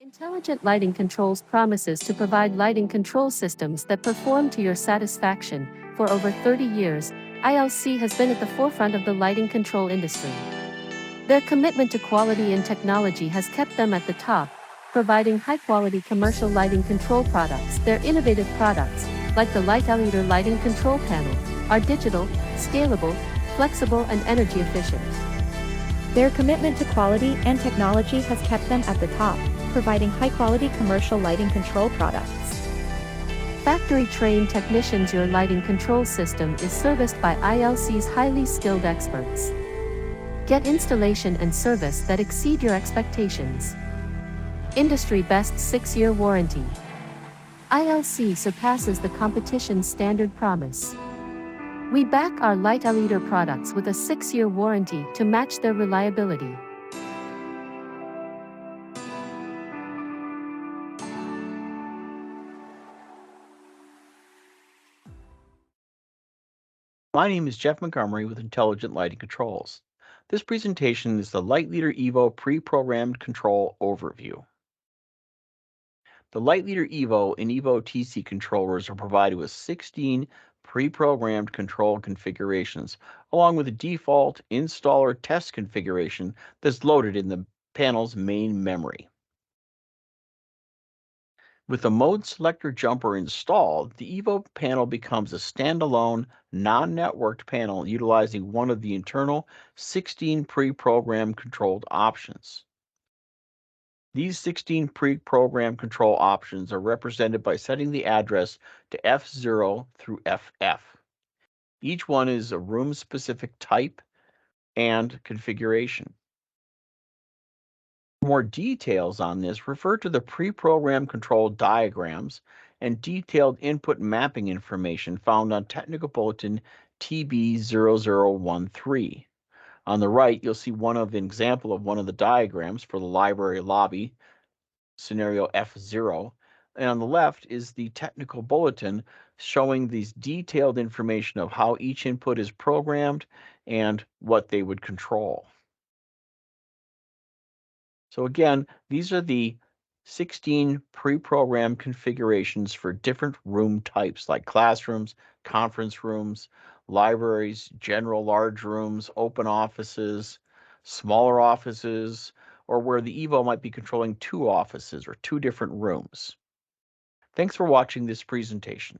Intelligent Lighting Controls promises to provide lighting control systems that perform to your satisfaction. For over 30 years, ILC has been at the forefront of the lighting control industry. Their commitment to quality and technology has kept them at the top, providing high-quality commercial lighting control products. Their innovative products, like the LightLEEDer lighting control panel, are digital, scalable, flexible, and energy efficient. Their commitment to quality and technology has kept them at the top, providing high-quality commercial lighting control products. Factory-trained technicians. Your lighting control system is serviced by ILC's highly skilled experts. Get installation and service that exceed your expectations. Industry-best 6-year warranty. ILC surpasses the competition's standard promise. We back our LightLEEDer products with a 6-year warranty to match their reliability. My name is Jeff Montgomery with Intelligent Lighting Controls. This presentation is the LightLEEDer EVO pre-programmed control overview. The LightLEEDer EVO and EVO TC controllers are provided with 16 pre-programmed control configurations, along with a default installer test configuration that's loaded in the panel's main memory. With the mode selector jumper installed, the EVO panel becomes a standalone, non-networked panel utilizing one of the internal 16 pre-programmed controlled options. These 16 pre-programmed control options are represented by setting the address to F0 through FF. Each one is a room-specific type and configuration. For more details on this, refer to the pre-programmed control diagrams and detailed input mapping information found on Technical Bulletin TB0013. On the right, you'll see an example of one of the diagrams for the library lobby, scenario F0, and on the left is the Technical Bulletin showing these detailed information of how each input is programmed and what they would control. So again, these are the 16 pre-programmed configurations for different room types like classrooms, conference rooms, libraries, general large rooms, open offices, smaller offices, or where the EVO might be controlling 2 offices or 2 different rooms. Thanks for watching this presentation.